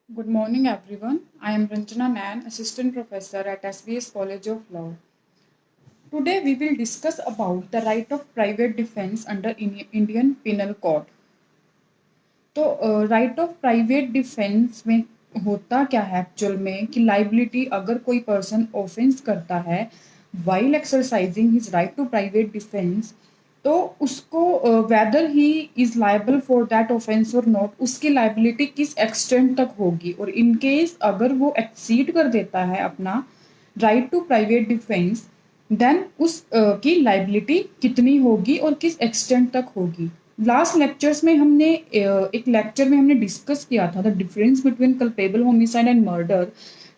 Good morning, everyone. I am Ranjana Nayan, Assistant Professor at SBS College of Law. Today, we will discuss about the right of private defense under Indian Penal Code. तो right of private defence में होता क्या है actual में कि liability अगर कोई person offence करता है while exercising his right to private defence, तो उसको whether he is liable for that offence और नॉट, उसकी लाइबिलिटी किस एक्सटेंट तक होगी, और इन केस अगर वो एक्सीड कर देता है अपना right to private defence, then उस की लाइबिलिटी कितनी होगी और किस एक्सटेंट तक होगी। लास्ट लेक्चर्स में हमने एक लेक्चर में हमने डिस्कस किया था the difference between culpable homicide and murder,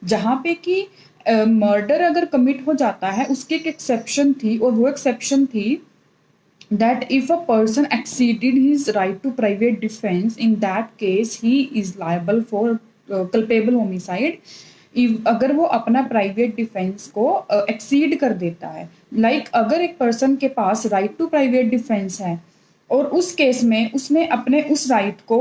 जहाँ पे कि मर्डर अगर कमिट हो जाता है उसकी एक एक्सेप्शन थी, और वो एक्सेप्शन थी that if a person exceeded his right to private defense, in that case he is liable for culpable homicide। अगर वो अपना प्राइवेट डिफेंस को एक्सीड कर देता है, अगर एक पर्सन के पास राइट टू प्राइवेट डिफेंस है और उस केस में उसने अपने उस राइट को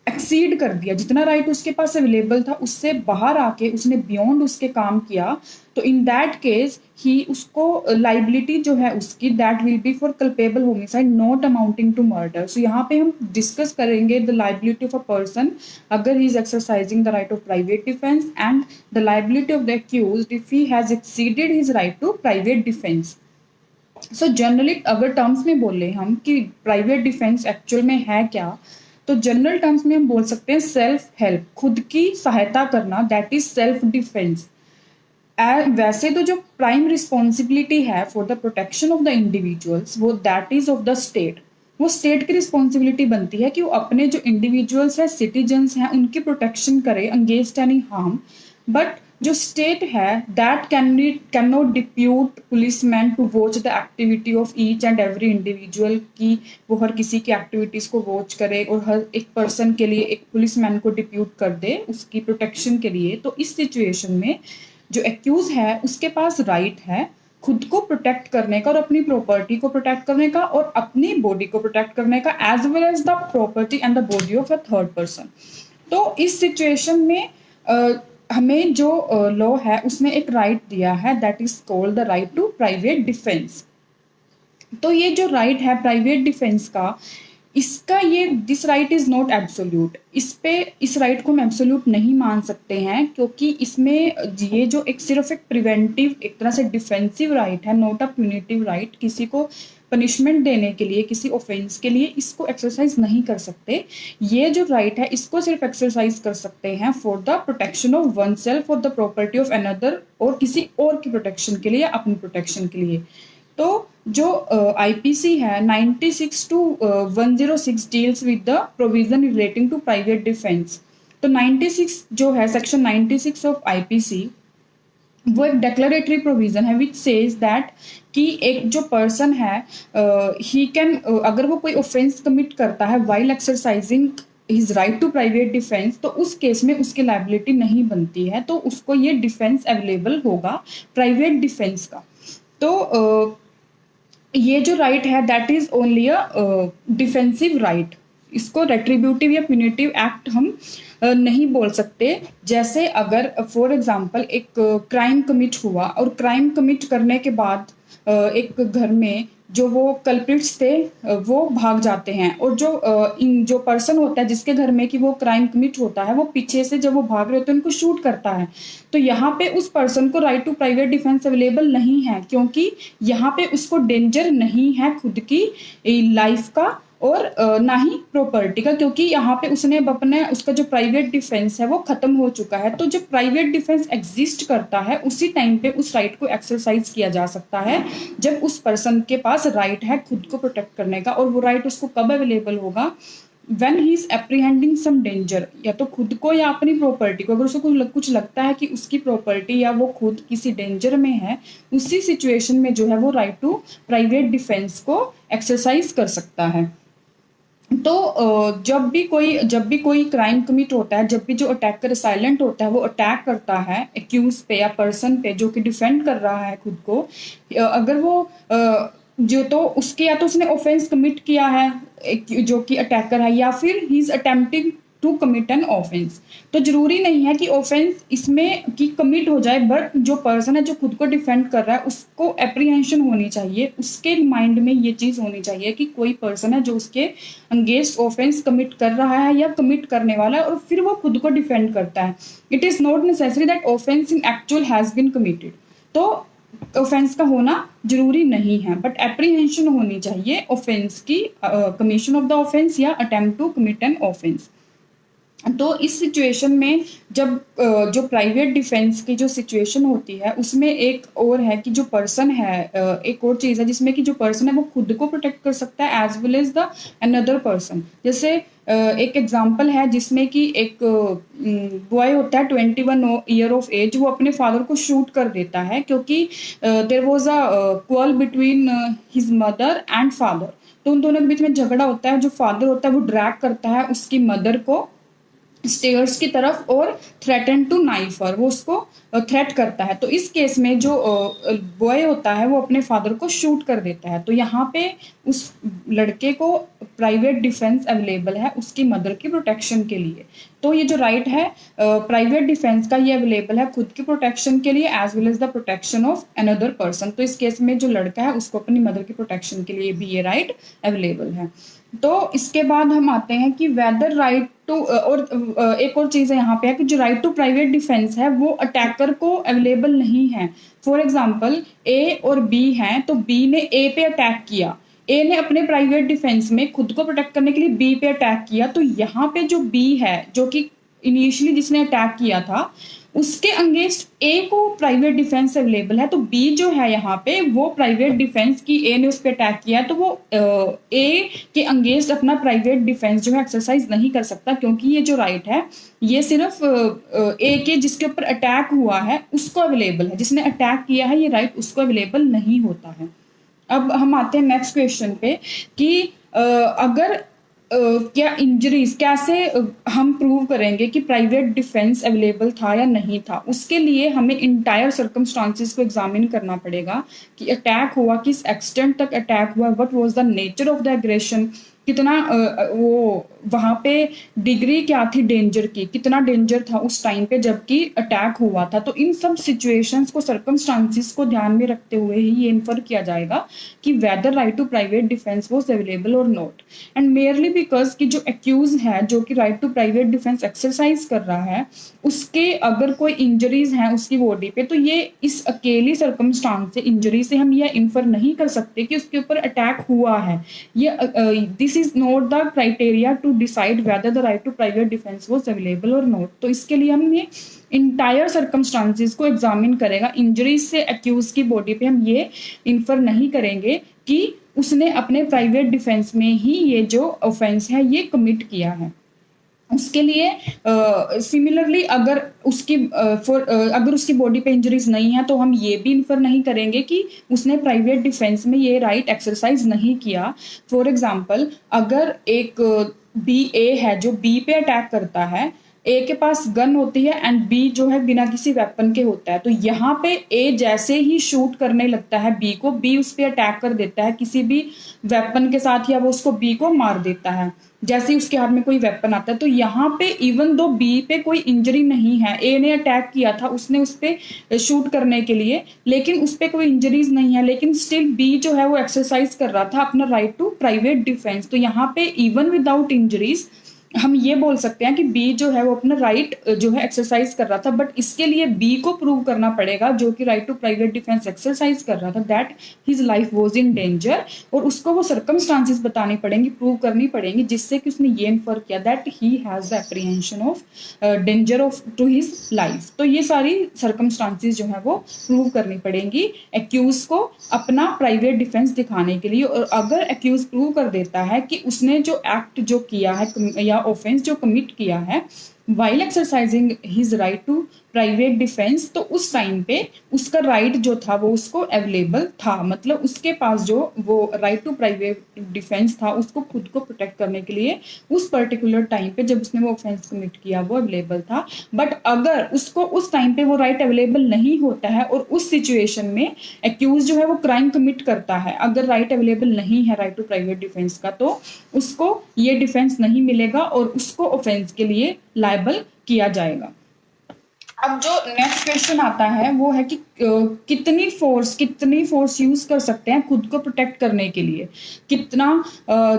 एक्सीड कर दिया, जितना राइट उसके पास अवेलेबल था उससे बाहर आके उसने बियॉन्ड उसके काम किया, तो इन दैट केस ही उसको लाइबिलिटी जो है उसकी that will be for culpable homicide not amounting to murder. So यहाँ पे हम डिस्कस करेंगे the liability of a person अगर he is exercising the right of private defence and the liability of the accused if he has exceeded his right to private defence. So generally अगर terms में बोले हम कि private defence actual में है क्या, तो जनरल टर्म्स में हम बोल सकते हैं सेल्फ हेल्प, खुद की सहायता करना, दैट इज सेल्फ डिफेंस। वैसे तो जो प्राइम रिस्पॉन्सिबिलिटी है for the protection of the individuals वो that is of the state, वो स्टेट की रिस्पॉन्सिबिलिटी बनती है कि वो अपने जो इंडिविजुअल्स है सिटीजन्स हैं उनकी प्रोटेक्शन करे अगेंस्ट एनी हार्म। बट जो स्टेट है that can not depute policeman to watch the activity of each and every individual, की वो हर किसी की एक्टिविटीज को वॉच करे और हर एक पर्सन के लिए एक पुलिसमैन को डिप्यूट कर दे उसकी प्रोटेक्शन के लिए। तो इस सिचुएशन में जो एक्यूज है उसके पास राइट है खुद को प्रोटेक्ट करने का और अपनी प्रॉपर्टी को प्रोटेक्ट करने का और अपनी बॉडी को प्रोटेक्ट करने का as well as the property and the body of a third person. तो इस सिचुएशन में हमें जो लॉ है उसने एक राइट दिया है that is called the right to private defence. तो ये जो राइट है प्राइवेट डिफेंस का, इसका ये this right is not absolute, इस राइट को हम एब्सोल्यूट नहीं मान सकते हैं, क्योंकि इसमें ये जो एक सिर्फ एक प्रिवेंटिव एक तरह से डिफेंसिव राइट है, नॉट अ प्यूनिटिव राइट। किसी को पनिशमेंट देने के लिए किसी ऑफेंस के लिए इसको एक्सरसाइज नहीं कर सकते। ये जो राइट है इसको सिर्फ एक्सरसाइज कर सकते हैं for the protection of one self और द प्रॉपर्टी ऑफ अनदर, और किसी और की प्रोटेक्शन के लिए, अपनी प्रोटेक्शन के लिए। तो जो आईपीसी है 96 to 106 deals with the provision relating to private defence. तो 96 जो है सेक्शन 96 ऑफ आईपीसी वो एक डेक्लेरेटरी प्रोविजन है विच सेज दैट कि एक जो पर्सन है ही कैन अगर वो कोई ऑफेंस कमिट करता है while exercising his right to private defence, तो उस केस में उसकी लाइबिलिटी नहीं बनती है, तो उसको ये डिफेंस अवेलेबल होगा प्राइवेट डिफेंस का। तो ये जो राइट है that is only a defensive right, इसको रेट्रीब्यूटिव या प्यूनिटिव एक्ट हम नहीं बोल सकते। जैसे अगर फॉर एग्जांपल एक क्राइम कमिट हुआ और क्राइम कमिट करने के बाद एक घर में जो वो कल्प्रिट्स थे वो भाग जाते हैं, और इन जो पर्सन होता है जिसके घर में कि वो क्राइम कमिट होता है वो पीछे से जब वो भाग रहे होते हैं उनको शूट करता है, तो यहाँ पे उस पर्सन को right to private defence available नहीं है, क्योंकि यहाँ पे उसको डेंजर नहीं है खुद की लाइफ का और ना ही प्रॉपर्टी का, क्योंकि यहाँ पे उसने अपने उसका जो प्राइवेट डिफेंस है वो खत्म हो चुका है। तो जब प्राइवेट डिफेंस एग्जिस्ट करता है उसी टाइम पे उस राइट को एक्सरसाइज किया जा सकता है जब उस पर्सन के पास राइट है खुद को प्रोटेक्ट करने का, और वो राइट उसको कब अवेलेबल होगा, when he is apprehending some danger, या तो खुद को या अपनी प्रॉपर्टी को, अगर उसको कुछ लगता है कि उसकी प्रॉपर्टी या वो खुद किसी डेंजर में है, उसी सिचुएशन में जो है वो राइट टू प्राइवेट डिफेंस को एक्सरसाइज कर सकता है। तो जब भी कोई क्राइम कमिट होता है, जब भी जो अटैकर साइलेंट होता है वो अटैक करता है एक्यूज पे या पर्सन पे जो कि डिफेंड कर रहा है खुद को, अगर वो जो तो उसके या तो उसने ऑफेंस कमिट किया है जो कि अटैकर है, या फिर he is attempting to commit an offence. तो जरूरी नहीं है कि ऑफेंस इसमें की कमिट हो जाए, बट जो पर्सन है जो खुद को डिफेंड कर रहा है उसको एप्रीहेंशन होनी चाहिए, उसके माइंड में ये चीज होनी चाहिए कि कोई पर्सन है जो उसके अगेंस्ट ऑफेंस कमिट कर रहा है या कमिट करने वाला है, और फिर वो खुद को डिफेंड करता है। It is not necessary that offence in actual has been committed. तो ऑफेंस का होना जरूरी नहीं है, बट एप्रीहेंशन होनी चाहिए ऑफेंस की, कमीशन ऑफ द ऑफेंस या attempt to commit an offence. तो इस सिचुएशन में जब जो प्राइवेट डिफेंस की जो सिचुएशन होती है उसमें एक और है कि जो पर्सन है, एक और चीज़ है जिसमें कि जो पर्सन है वो खुद को प्रोटेक्ट कर सकता है as well as the another person. जैसे एक एग्जांपल है जिसमें कि एक बॉय होता है 21 ईयर ऑफ एज, वो अपने फादर को शूट कर देता है क्योंकि there was a quarrel between his mother and father. तो उन दोनों के बीच में झगड़ा होता है। जो फादर होता है वो ड्रैग करता है उसकी मदर को स्टेयर्स की तरफ और थ्रेटन टू नाइफ हर, वो उसको थ्रेट करता है। तो इस केस में जो बॉय होता है वो अपने फादर को शूट कर देता है। तो यहाँ पे उस लड़के को प्राइवेट डिफेंस अवेलेबल है उसकी मदर की प्रोटेक्शन के लिए। तो ये जो राइट है प्राइवेट डिफेंस का, ये अवेलेबल है खुद की प्रोटेक्शन के लिए as well as the protection of another person. तो इस केस में जो लड़का है उसको अपनी मदर की प्रोटेक्शन के लिए भी ये राइट अवेलेबल है। तो इसके बाद हम आते हैं कि वेदर राइट टू, और एक और चीज़ है यहाँ पे है कि जो राइट टू प्राइवेट डिफेंस है वो अटैकर को अवेलेबल नहीं है। फॉर एग्जांपल ए और बी हैं, तो बी ने ए पे अटैक किया, ए ने अपने प्राइवेट डिफेंस में खुद को प्रोटेक्ट करने के लिए बी पे अटैक किया। तो यहाँ पे जो बी है जो कि इनिशियली जिसने अटैक किया था उसके अगेंस्ट ए को प्राइवेट डिफेंस अवेलेबल है। तो बी जो है यहाँ पे वो प्राइवेट डिफेंस की, ए ने उस पर अटैक किया तो वो ए के अगेंस्ट अपना प्राइवेट डिफेंस जो है एक्सरसाइज नहीं कर सकता, क्योंकि ये जो राइट है ये सिर्फ ए के जिसके ऊपर अटैक हुआ है उसको अवेलेबल है, जिसने अटैक किया है ये राइट उसको अवेलेबल नहीं होता है। अब हम आते हैं नेक्स्ट क्वेश्चन पे कि अगर क्या इंजरीज कैसे हम प्रूव करेंगे कि प्राइवेट डिफेंस अवेलेबल था या नहीं था। उसके लिए हमें इंटायर सर्कमस्टांसेस को एग्जामिन करना पड़ेगा कि अटैक हुआ किस एक्सटेंट तक अटैक हुआ, what was the nature of the aggression, कितना वो वहां पे डिग्री क्या थी डेंजर की, कितना डेंजर था उस टाइम पे जबकि अटैक हुआ था। तो इन सब सिचुएशंस को, सर्कमस्टांसेस को ध्यान में रखते हुए ही ये इन्फर किया जाएगा कि whether right to private defence was available और नॉट। एंड मेयरली बिकॉज कि जो एक्यूज है जो कि right to private defence exercise कर रहा है उसके अगर कोई इंजरीज हैं उसकी बॉडी पे, तो ये इस अकेली सर्कमस्टांस से, इंजरी से हम ये इन्फर नहीं कर सकते कि उसके ऊपर अटैक हुआ है। ये this is not the criteria to decide whether the right to private defence was available और नॉट। तो इसके लिए हम ये इंटायर सर्कमस्टांसेस को एग्जामिन करेगा। इंजरीज से एक्यूज की बॉडी पे हम ये इन्फर नहीं करेंगे कि उसने अपने प्राइवेट डिफेंस में ही ये जो ऑफेंस है ये कमिट किया है। उसके लिए सिमिलरली अगर उसकी अगर उसकी बॉडी पे इंजरीज नहीं है तो हम ये भी इन्फर नहीं करेंगे कि उसने प्राइवेट डिफेंस में ये राइट एक्सरसाइज नहीं किया। फॉर एग्जांपल अगर एक बी ए है जो बी पे अटैक करता है, ए के पास गन होती है एंड बी जो है बिना किसी वेपन के होता है, तो यहाँ पे ए जैसे ही शूट करने लगता है बी को, बी उस पर अटैक कर देता है किसी भी वेपन के साथ या वो उसको बी को मार देता है जैसे ही उसके हाथ में कोई वेपन आता है। तो यहाँ पे इवन दो बी पे कोई इंजरी नहीं है, ए ने अटैक किया था, उसने उस पर शूट करने के लिए, लेकिन उस पर कोई इंजरीज नहीं है, लेकिन स्टिल बी जो है वो एक्सरसाइज कर रहा था अपना राइट टू प्राइवेट डिफेंस। तो यहाँ पे इवन विदाउट इंजरीज हम ये बोल सकते हैं कि बी जो है वो अपना राइट जो है एक्सरसाइज कर रहा था, बट इसके लिए बी को प्रूव करना पड़ेगा जो कि right to private defence exercise कर रहा था that his life was in danger, और उसको वो सर्कमस्टांसेस बतानी पड़ेंगी, प्रूव करनी पड़ेंगी जिससे कि उसने ये इन्फर किया that he has the apprehension of danger of to his life. तो ये सारी सर्कमस्टांसेस जो है वो प्रूव करनी पड़ेंगी एक्यूज को अपना प्राइवेट डिफेंस दिखाने के लिए। और अगर एक्यूज प्रूव कर देता है कि उसने जो एक्ट जो किया है या ऑफेंस जो कमिट किया है while exercising his right to private defence, तो उस टाइम पे उसका राइट जो था वो उसको अवेलेबल था, मतलब उसके पास जो वो राइट टू प्राइवेट डिफेंस था उसको खुद को प्रोटेक्ट करने के लिए उस पर्टिकुलर टाइम पे जब उसने वो ऑफेंस कमिट किया वो अवेलेबल था। बट अगर उसको उस टाइम पे वो राइट अवेलेबल नहीं होता है और उस सिचुएशन में एक्यूज जो है वो क्राइम कमिट करता है, अगर राइट अवेलेबल नहीं है राइट टू प्राइवेट डिफेंस का, तो उसको ये डिफेंस नहीं मिलेगा और उसको ऑफेंस के लिए लायबल किया जाएगा। अब जो नेक्स्ट क्वेश्चन आता है वो है कि कितनी फोर्स यूज कर सकते हैं खुद को प्रोटेक्ट करने के लिए, कितना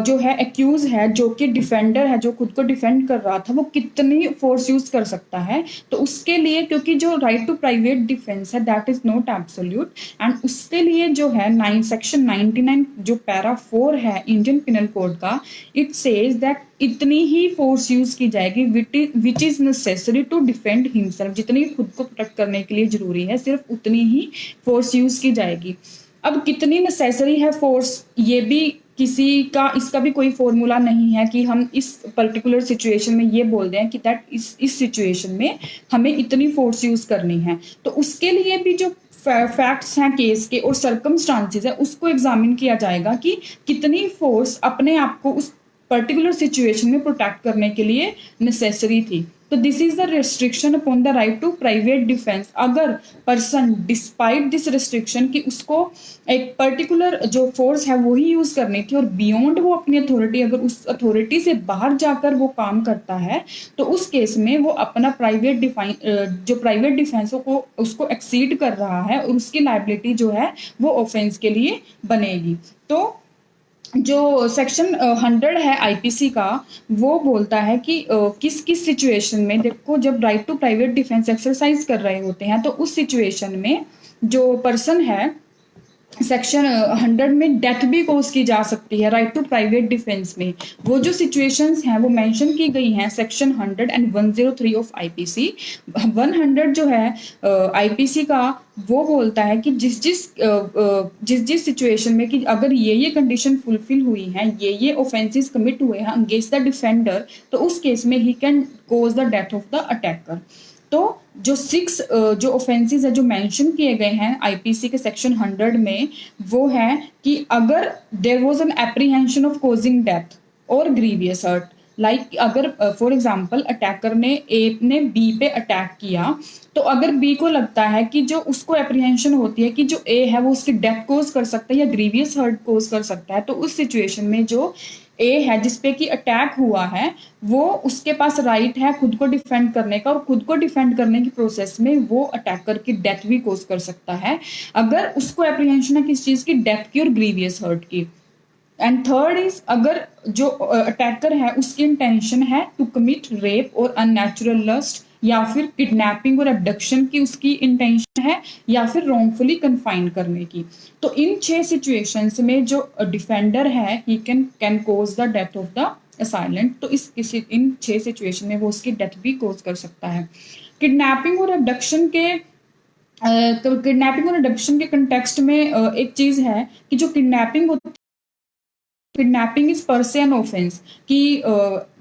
जो है एक्यूज है जो कि डिफेंडर है जो खुद को डिफेंड कर रहा था वो कितनी फोर्स यूज कर सकता है। तो उसके लिए क्योंकि जो राइट टू प्राइवेट डिफेंस है that is not absolute, and उसके लिए जो है सेक्शन 99 जो पैरा 4 है इंडियन पिनल कोड का, इट सेज दैट इतनी ही फोर्स यूज की जाएगी which is necessary to defend himself, जितनी खुद को प्रोटेक्ट करने के लिए जरूरी है सिर्फ उतनी ही फोर्स यूज की जाएगी। अब कितनी नेसेसरी है फोर्स, ये भी किसी का इसका भी कोई फॉर्मूला नहीं है कि हम इस पर्टिकुलर सिचुएशन में ये बोल दें कि दैट इस सिचुएशन में हमें इतनी फोर्स यूज करनी है। तो उसके लिए भी जो फैक्ट्स हैं केस के और सर्कमस्टांसेस है उसको एग्जामिन किया जाएगा कि कितनी फोर्स अपने आप को उस पर्टिकुलर सिचुएशन में प्रोटेक्ट करने के लिए नेसेसरी थी। तो this is the restriction upon the right to private defence. अगर पर्सन डिस्पाइट दिस रिस्ट्रिक्शन कि उसको एक पर्टिकुलर जो फोर्स है वो ही यूज करनी थी और बियॉन्ड वो अपनी अथॉरिटी अगर उस अथॉरिटी से बाहर जाकर वो काम करता है तो उस केस में वो अपना प्राइवेट जो प्राइवेट डिफेंस को उसको एक्सीड कर रहा है और उसकी लाइबिलिटी जो है वो ऑफेंस के लिए बनेगी। तो जो सेक्शन 100 है आईपीसी का वो बोलता है कि किस किस सिचुएशन में, देखो जब right to private defence exercise कर रहे होते हैं तो उस सिचुएशन में जो पर्सन है सेक्शन 100 में डेथ भी कोज की जा सकती है राइट टू प्राइवेट डिफेंस में। वो जो सिचुएशंस हैं वो मेंशन की गई हैं सेक्शन 100 एंड 103 ऑफ आईपीसी। 100 जो है आईपीसी का वो बोलता है कि जिस सिचुएशन में कि अगर ये कंडीशन फुलफिल हुई हैं, ये ऑफेंसेस कमिट हुए हैं अगेंस्ट द डिफेंडर, तो उस केस में he can cause the death of the attacker. तो जो 6 जो ऑफेंसेस है जो मेंशन किए गए हैं आईपीसी के सेक्शन 100 में वो है कि अगर there was an apprehension of causing death और ग्रीवियस हर्ट, लाइक अगर फॉर एग्जांपल अटैकर ने ए ने बी पे अटैक किया, तो अगर बी को लगता है कि जो उसको एप्रीहेंशन होती है कि जो ए है वो उसकी डेथ कोज कर सकता है या ग्रीवियस हर्ट कोज कर सकता है, तो उस सिचुएशन में जो ए है जिसपे कि अटैक हुआ है वो उसके पास राइट है खुद को डिफेंड करने का, और खुद को डिफेंड करने की प्रोसेस में वो अटैकर की डेथ भी कोज कर सकता है अगर उसको एप्रीहेंशन है किस चीज की, डेथ की और ग्रीवियस हर्ट की। एंड थर्ड इज अगर जो अटैकर है उसकी इंटेंशन है टू कमिट रेप और अननेचुरल लस्ट या फिर किडनैपिंग और एबडक्शन की उसकी इंटेंशन है या फिर रॉन्गफुली कन्फाइन करने की। तो इन 6 सिचुएशंस में जो डिफेंडर है he can cause the death of the assailant. तो इन 6 सिचुएशन में वो उसकी डेथ भी कोज कर सकता है। किडनैपिंग और एबडक्शन के कंटेक्स्ट में एक चीज है कि जो किडनैपिंग होती है, किडनैपिंग इज पर से एन ऑफेंस, कि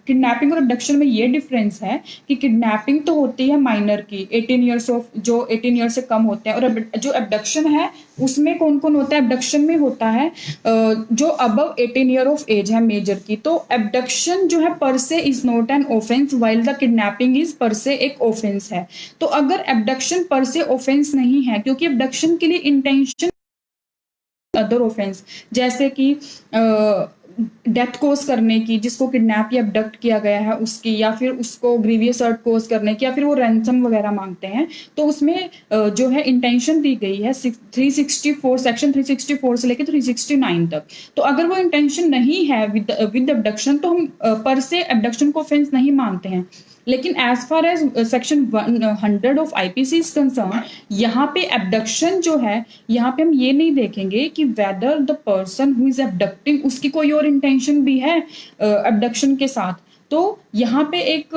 किडनैपिंग और अबडक्शन में ये डिफरेंस है कि किडनैपिंग तो होती है माइनर की 18 ईयर्स ऑफ जो 18 ईयर से कम होते हैं, और जो अबडक्शन है उसमें कौन कौन होता है, अबडक्शन में होता है जो अबव 18 ईयर ऑफ एज है मेजर की। तो अबडक्शन जो है पर से is not an offence while the kidnapping is पर से एक ऑफेंस है। तो अगर अबडक्शन पर से ऑफेंस नहीं है क्योंकि अबडक्शन के लिए इंटेंशन अदर ऑफेंस जैसे कि डेथ कोज करने की जिसको किडनैप या अबडक्ट किया गया है उसकी, या फिर उसको ग्रीवियस हर्ट कोज करने की, या फिर वो रैंसम वगैरह मांगते हैं, तो उसमें जो है इंटेंशन दी गई है 364 सेक्शन 364 से लेकर 369 तक। तो अगर वो इंटेंशन नहीं है विद अबडक्शन तो हम पर से अबडक्शन को ऑफेंस नहीं मानते हैं। लेकिन as far as section 100 of IPC is concern, यहाँ पे एबडक्शन जो है यहाँ पे हम ये नहीं देखेंगे कि whether the person who is abducting उसकी कोई और इंटेंशन भी है एबडक्शन के साथ। तो यहाँ पे एक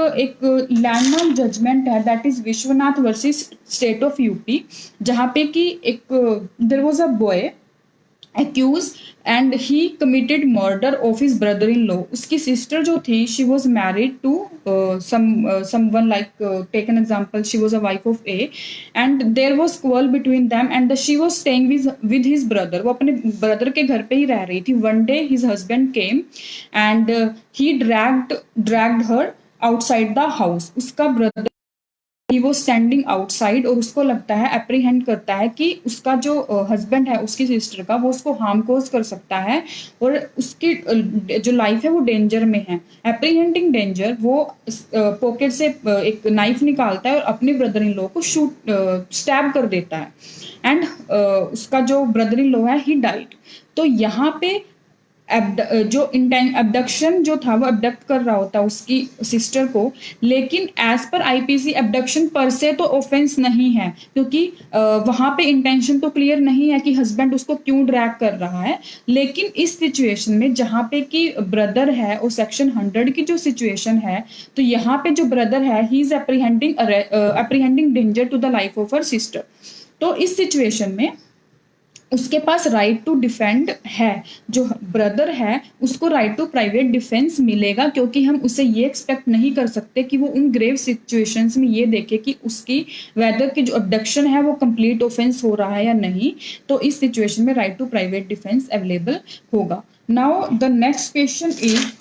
लैंडमार्क जजमेंट है that is Vishwanath versus state of UP, जहाँ पे कि एक there was a boy accused and he committed murder of his brother in law। उसकी सिस्टर जो थी she was married to someone like take an example, she was a wife of A and there was quarrel between them and she was staying with his brother. वो अपने brother के घर पे ही रह रही थी. One day his husband came and he dragged her outside the house. उसका brother ही वो स्टैंडिंग आउटसाइड और उसको लगता है, एप्रीहेंड करता है कि उसका जो हस्बैंड है उसकी सिस्टर का, वो उसको हार्म कोज कर सकता है और उसकी जो लाइफ है वो डेंजर में है. एप्रीहेंडिंग डेंजर, वो पॉकेट से एक नाइफ निकालता है और अपने ब्रदर इन लॉ को स्टैब कर देता है एंड उसका जो ब्रदर इन लॉ है ही डाइड. तो यहाँ पे जो एबडक्शन जो था वो एबडक्ट कर रहा होता उसकी सिस्टर को, लेकिन एज पर आईपीसी एबडक्शन पर से तो ऑफेंस नहीं है क्योंकि वहां पे इंटेंशन तो क्लियर नहीं है कि हस्बैंड उसको क्यों ड्रैग कर रहा है. लेकिन इस सिचुएशन में जहां पे कि ब्रदर है और सेक्शन 100 की जो सिचुएशन है, तो यहाँ पे जो ब्रदर है he is apprehending danger to the life of her sister. तो इस सिचुएशन में उसके पास राइट टू डिफेंड है. जो ब्रदर है उसको राइट टू प्राइवेट डिफेंस मिलेगा क्योंकि हम उसे ये एक्सपेक्ट नहीं कर सकते कि वो उन ग्रेव सिचुएशंस में ये देखे कि उसकी वेदर की जो अबडक्शन है वो कंप्लीट ऑफेंस हो रहा है या नहीं. तो इस सिचुएशन में right to private defence available होगा. Now the next question is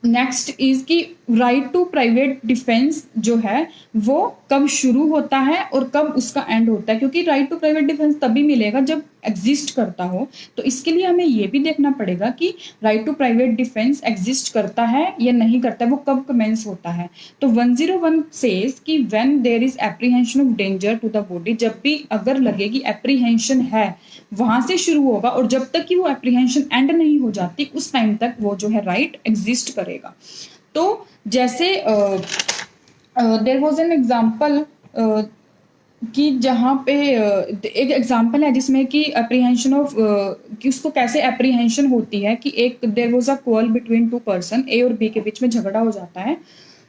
next is कि राइट टू प्राइवेट डिफेंस जो है वो कब शुरू होता है और कब उसका एंड होता है, क्योंकि राइट टू प्राइवेट डिफेंस तभी मिलेगा जब एग्जिस्ट करता हो. तो इसके लिए हमें ये भी देखना पड़ेगा कि right to private defence exist करता है या नहीं करता है, वो कब कमेंस होता है. तो 101 सेज कि when there is apprehension of danger to the body, जब भी अगर लगे कि एप्रीहेंशन है वहां से शुरू होगा और जब तक कि वो एप्रीहेंशन एंड नहीं हो जाती उस टाइम तक वो जो है राइट एग्जिस्ट करेगा. तो जैसे देयर वाज एन एग्जांपल कि जहाँ पे एक एग्जांपल है जिसमें कि एप्रीहेंशन ऑफ कि उसको कैसे एप्रीहेंशन होती है कि एक there was a quarrel between two person, A और बी के बीच में झगड़ा हो जाता है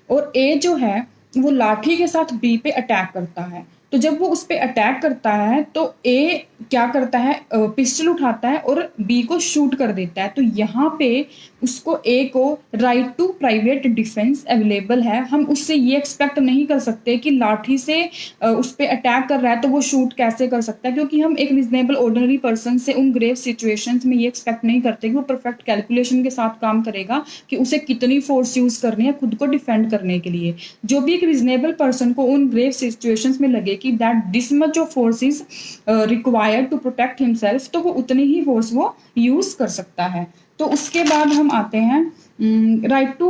और ए जो है वो लाठी के साथ बी पे अटैक करता है. तो जब वो उस पे अटैक करता है तो ए क्या करता है, पिस्टल उठाता है और बी को शूट कर देता है. तो यहाँ पे उसको ए को right to private defence available है. हम उससे ये एक्सपेक्ट नहीं कर सकते कि लाठी से उस पे अटैक कर रहा है तो वो शूट कैसे कर सकता है, क्योंकि हम एक रिजनेबल ऑर्डिनरी पर्सन से उन ग्रेव सिचुएशंस में ये एक्सपेक्ट नहीं करते कि वो परफेक्ट कैलकुलेशन के साथ काम करेगा कि उसे कितनी फोर्स यूज करनी है खुद को डिफेंड करने के लिए. जो भी एक रिजनेबल पर्सन को उन ग्रेव सिचुएशंस में लगे कि that this much of force is required to protect himself, तो वो उतनी ही फोर्स वो यूज कर सकता है. तो उसके बाद हम आते हैं राइट टू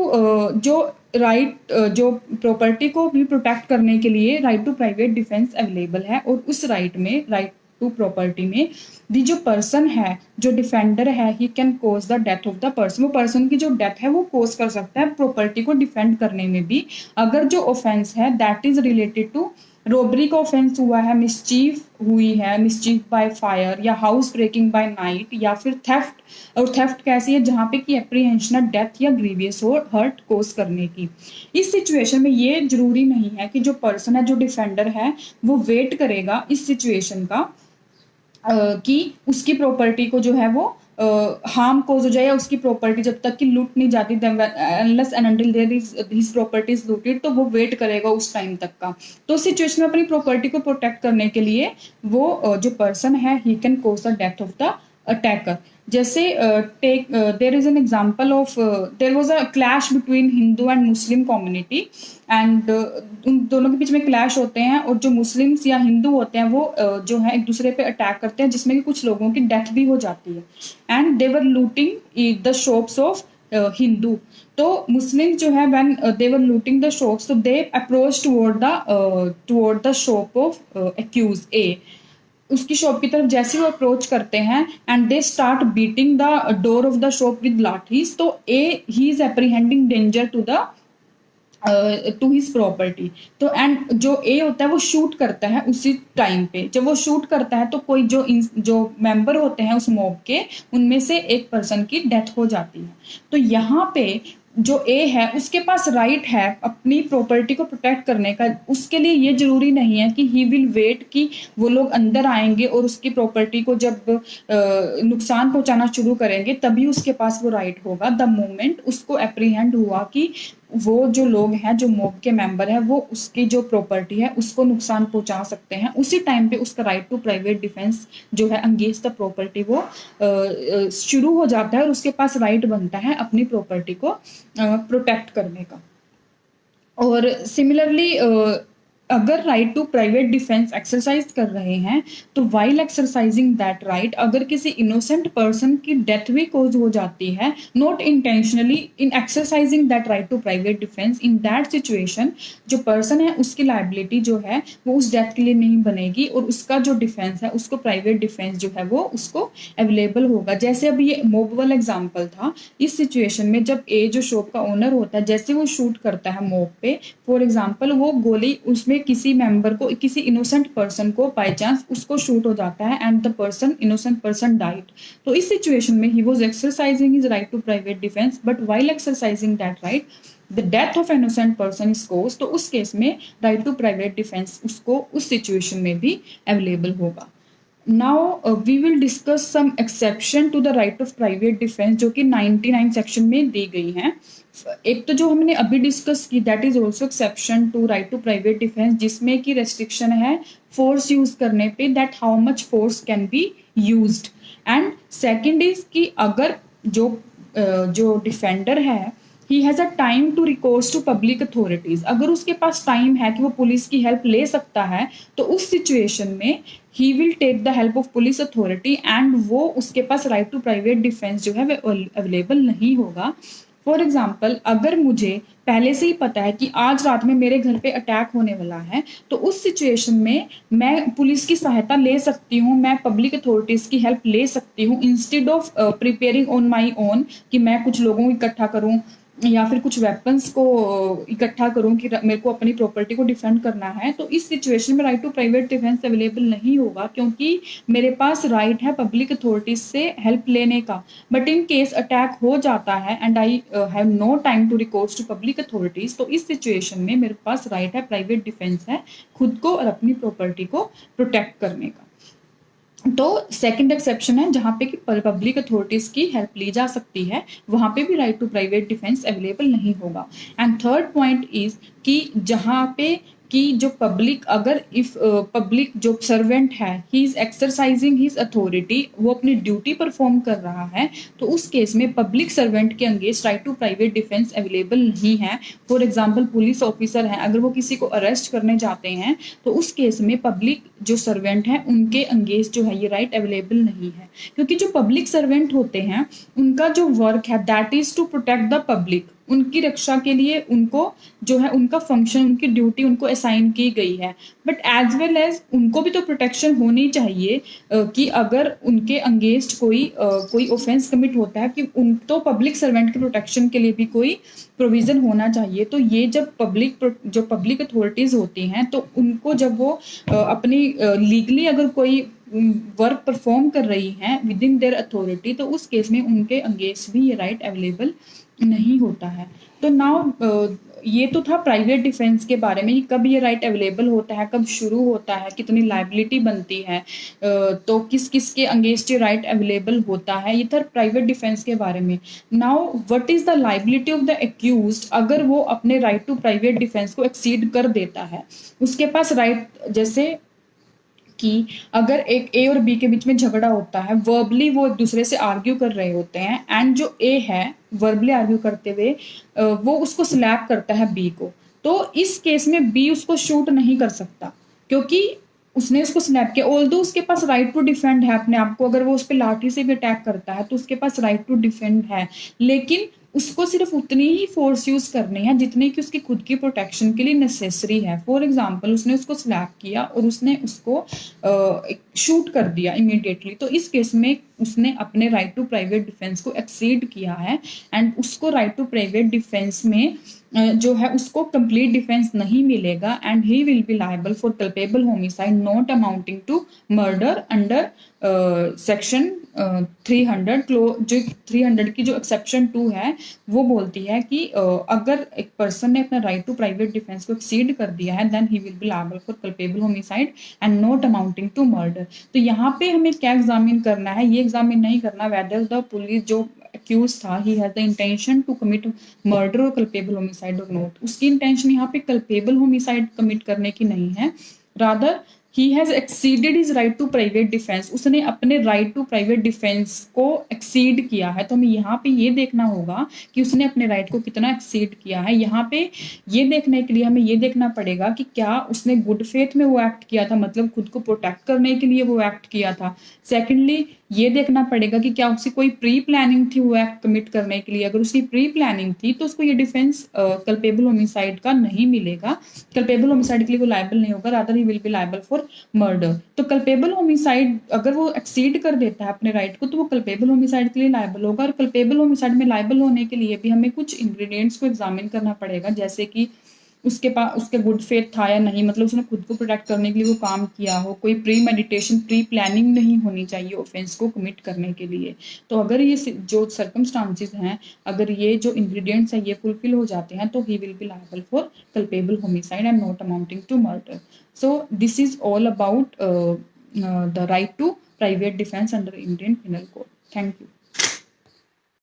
जो प्रॉपर्टी को भी प्रोटेक्ट करने के लिए right to private defence available है. और उस राइट में, राइट टू प्रॉपर्टी में दी जो पर्सन है, जो डिफेंडर है, he can cause the death of the person. वो पर्सन की जो डेथ है वो कोज कर सकता है प्रॉपर्टी को डिफेंड करने में भी, अगर जो ऑफेंस है that is related to robbery का ऑफेंस हुआ है, मिसचीफ हुई है, मिसचीफ बाय फायर या हाउस ब्रेकिंग बाय नाइट, या फिर थेफ्ट. और थेफ्ट कैसी है, जहाँ पे कि एप्रीहेंशन है डेथ या ग्रीवियस हो हर्ट कोज करने की. इस सिचुएशन में ये जरूरी नहीं है कि जो पर्सन है, जो डिफेंडर है, वो वेट करेगा इस सिचुएशन का कि उसकी प्रॉपर्टी को जो है वो हार्म कोज हो जाए या उसकी प्रॉपर्टी जब तक कि लूट नहीं जाती, unless and until there is his property is looted, तो वो वेट करेगा उस टाइम तक का. तो सिचुएशन में अपनी प्रॉपर्टी को प्रोटेक्ट करने के लिए वो जो पर्सन है he can cause the death of the attacker. जैसे take there is an example of there was a clash between Hindu and Muslim community and उन दोनों के बीच में क्लैश होते हैं और जो मुस्लिम्स या हिंदू होते हैं वो जो है एक दूसरे पे अटैक करते हैं, जिसमें कि कुछ लोगों की डेथ भी हो जाती है. And they were looting the shops of Hindu. तो मुस्लिम जो है when they were looting the shops, तो they approach toward the shop of accused A. उसकी शॉप की तरफ जैसे वो अप्रोच करते हैं and they start beating the door of the shop with lathis. तो A he is apprehending danger to his property. तो एंड जो ए होता है वो शूट करता है उसी टाइम पे. जब वो शूट करता है तो कोई जो मेंबर होते हैं उस मॉब के, उनमें से एक पर्सन की डेथ हो जाती है. तो यहाँ पे जो ए है उसके पास राइट है अपनी प्रॉपर्टी को प्रोटेक्ट करने का, उसके लिए ये जरूरी नहीं है कि ही विल वेट कि वो लोग अंदर आएंगे और उसकी प्रॉपर्टी को जब नुकसान पहुंचाना शुरू करेंगे तभी उसके पास वो राइट होगा। द मोमेंट उसको एप्रीहेंड हुआ कि वो जो लोग हैं, जो मॉब के मेंबर हैं, वो उसकी जो प्रॉपर्टी है उसको नुकसान पहुंचा सकते हैं, उसी टाइम पे उसका राइट टू प्राइवेट डिफेंस जो है अगेंस्ट द प्रॉपर्टी वो शुरू हो जाता है और उसके पास राइट बनता है अपनी प्रॉपर्टी को प्रोटेक्ट करने का। और सिमिलरली अगर right to private defence exercise कर रहे हैं तो वाइल एक्सरसाइजिंग दैट राइट अगर किसी इनोसेंट पर्सन की डेथ भी कॉज हो जाती है, not intentionally, in exercising that right to private defence, in that situation जो पर्सन है उसकी लाइबिलिटी जो है वो उस डेथ के लिए नहीं बनेगी और उसका जो डिफेंस है उसको प्राइवेट डिफेंस जो है वो उसको अवेलेबल होगा। जैसे अभी ये मॉब वाला एग्जाम्पल था, इस सिचुएशन में जब ए जो शॉप का ओनर होता है जैसे वो शूट करता है मॉब पे, फॉर एग्जाम्पल वो गोली उसमें किसी मेंबर को, किसी इनोसेंट पर्सन को बाय चांस उसको शूट हो जाता है and the person, innocent person died. तो इस सिचुएशन में he was exercising his right to private defence, but while exercising that right the death of innocent person is cause, तो उस केस में राइट टू प्राइवेट डिफेंस उसको उस situation में भी अवेलेबल होगा। Now we will discuss some exception to the right of private defence जो कि 99 सेक्शन में दी गई हैं। एक तो जो हमने अभी डिस्कस की that is also exception to right to private defence, जिसमें कि रेस्ट्रिक्शन है फोर्स यूज करने पे, that how much force can be used. And second is कि अगर जो डिफेंडर है he has a time to recourse to public authorities, अगर उसके पास टाइम है कि वो पुलिस की हेल्प ले सकता है तो उस सिचुएशन में he will take the help of police authority and वो उसके पास राइट टू प्राइवेट डिफेंस जो है वो अवेलेबल नहीं होगा। फॉर एग्जाम्पल अगर मुझे पहले से ही पता है कि आज रात में मेरे घर पे अटैक होने वाला है तो उस सिचुएशन में मैं पुलिस की सहायता ले सकती हूँ, मैं पब्लिक अथॉरिटीज की हेल्प ले सकती हूँ instead of preparing on my own कि मैं कुछ लोगों को इकट्ठा करूँ या फिर कुछ वेपन्स को इकट्ठा करूं कि मेरे को अपनी प्रॉपर्टी को डिफेंड करना है। तो इस सिचुएशन में right to private defence available नहीं होगा क्योंकि मेरे पास राइट है पब्लिक अथॉरिटीज से हेल्प लेने का। बट इन केस अटैक हो जाता है and I have no time to recourse to public authorities, तो इस सिचुएशन में मेरे पास राइट है, प्राइवेट डिफेंस है खुद को और अपनी प्रॉपर्टी को प्रोटेक्ट करने का। तो सेकंड एक्सेप्शन है जहां पे कि पब्लिक अथॉरिटीज की हेल्प ली जा सकती है, वहां पे भी right to private defence available नहीं होगा। एंड थर्ड पॉइंट इज कि जहां पे कि जो पब्लिक, अगर इफ पब्लिक जो सर्वेंट है he is exercising his authority, वो अपनी ड्यूटी परफॉर्म कर रहा है, तो उस केस में पब्लिक सर्वेंट के against right to private defence available नहीं है। फॉर एग्जाम्पल पुलिस ऑफिसर हैं, अगर वो किसी को अरेस्ट करने जाते हैं तो उस केस में पब्लिक जो सर्वेंट हैं उनके अगेंस्ट जो है ये राइट अवेलेबल नहीं है, क्योंकि जो पब्लिक सर्वेंट होते हैं उनका जो वर्क है that is to protect the public, उनकी रक्षा के लिए उनको जो है उनका फंक्शन, उनकी ड्यूटी उनको असाइन की गई है। बट एज वेल एज उनको भी तो प्रोटेक्शन होनी चाहिए कि अगर उनके अगेंस्ट कोई ऑफेंस कमिट होता है कि उन तो पब्लिक सर्वेंट के प्रोटेक्शन के लिए भी कोई प्रोविजन होना चाहिए। तो ये जब पब्लिक अथॉरिटीज होती हैं तो उनको जब वो अपनी लीगली अगर कोई वर्क परफॉर्म कर रही हैं विद इन देयर अथॉरिटी, तो उस केस में उनके अगेंस्ट भी ये राइट अवेलेबल नहीं होता है। तो नाउ ये तो था प्राइवेट डिफेंस के बारे में, कब ये राइट अवेलेबल होता है, कब शुरू होता है, कितनी लाइबिलिटी बनती है, तो किस किस के अगेंस्ट ये राइट अवेलेबल होता है, ये था प्राइवेट डिफेंस के बारे में। Now what is the liability of the accused, अगर वो अपने राइट टू प्राइवेट डिफेंस को एक्सीड कर देता है, उसके पास राइट, जैसे कि अगर एक ए और बी के बीच में झगड़ा होता है, वर्बली वो एक दूसरे से आर्ग्यू कर रहे होते हैं एंड जो ए है वर्बली आर्ग्यू करते हुए वो उसको स्लैप करता है बी को, तो इस केस में बी उसको शूट नहीं कर सकता क्योंकि उसने उसको स्लैप किया। ऑल्दो उसके पास राइट टू डिफेंड है अपने आप को, अगर वो उस पर लाठी से भी अटैक करता है तो उसके पास राइट टू डिफेंड है, लेकिन उसको सिर्फ उतनी ही फोर्स यूज करनी है जितनी कि उसकी खुद की प्रोटेक्शन के लिए नेसेसरी है। फॉर एग्जाम्पल उसने उसको स्लैप किया और उसने उसको शूट कर दिया इमीडिएटली, तो इस केस में उसने अपने राइट टू प्राइवेट डिफेंस को एक्सीड किया है एंड उसको राइट टू प्राइवेट डिफेंस में जो है उसको कंप्लीट डिफेंस नहीं मिलेगा and he will be liable for culpable homicide not amounting to murder under section 300 जो 300 की जो एक्सेप्शन 2 है वो बोलती है कि अगर एक पर्सन ने अपना राइट टू प्राइवेट डिफेंस को एक्सीड कर दिया है then he will be liable for culpable homicide and not amounting to murder. तो यहाँ पे हमें क्या एग्जामिन करना है, ये एग्जामिन नहीं करना वेदर द पुलिस जो एक्यूज था he has the intention to commit murder और कल्पेबल होमिसाइड और नॉट। उसकी इंटेंशन यहाँ पे कल्पेबल होमिसाइड कमिट करने की नहीं है, rather he has exceeded his right to private defense, उसने अपने right to private defense को exceed किया है। तो हमें यहाँ पे ये देखना होगा कि उसने अपने right को कितना exceed किया है। यहाँ पे ये देखने के लिए हमें ये देखना पड़ेगा कि क्या उसने गुड फेथ में वो एक्ट किया था, मतलब खुद को प्रोटेक्ट करने के लिए वो एक्ट किया था। सेकेंडली ये देखना पड़ेगा कि क्या उसकी कोई प्री प्लानिंग थी वो एक्ट कमिट करने के लिए। अगर उसकी प्री प्लानिंग थी तो उसको ये डिफेंस कल्पेबल होमिसाइड का नहीं मिलेगा, कल्पेबल होमिसाइड के लिए वो लायबल नहीं होगा, rather he will be liable for murder. तो कल्पेबल होमिसाइड अगर वो एक्सीड कर देता है अपने राइट को तो वो कल्पेबल होमिसाइड के लिए लायबल होगा। और कल्पेबल होमिसाइड में लायबल होने के लिए भी हमें कुछ इंग्रेडिएंट्स को एग्जामिन करना पड़ेगा, जैसे कि उसके पास उसके गुड फेथ था या नहीं, मतलब उसने खुद को प्रोटेक्ट करने के लिए वो काम किया हो, कोई प्री मेडिटेशन प्री प्लानिंग नहीं होनी चाहिए ऑफेंस को कमिट करने के लिए। तो अगर ये जो सर्कमस्टांसेस हैं, अगर ये जो इंग्रेडिएंट्स हैं ये फुलफिल हो जाते हैं तो he will be liable for culpable homicide and not amounting to murder. So this is all about the right to private defence under Indian penal code. Thank you.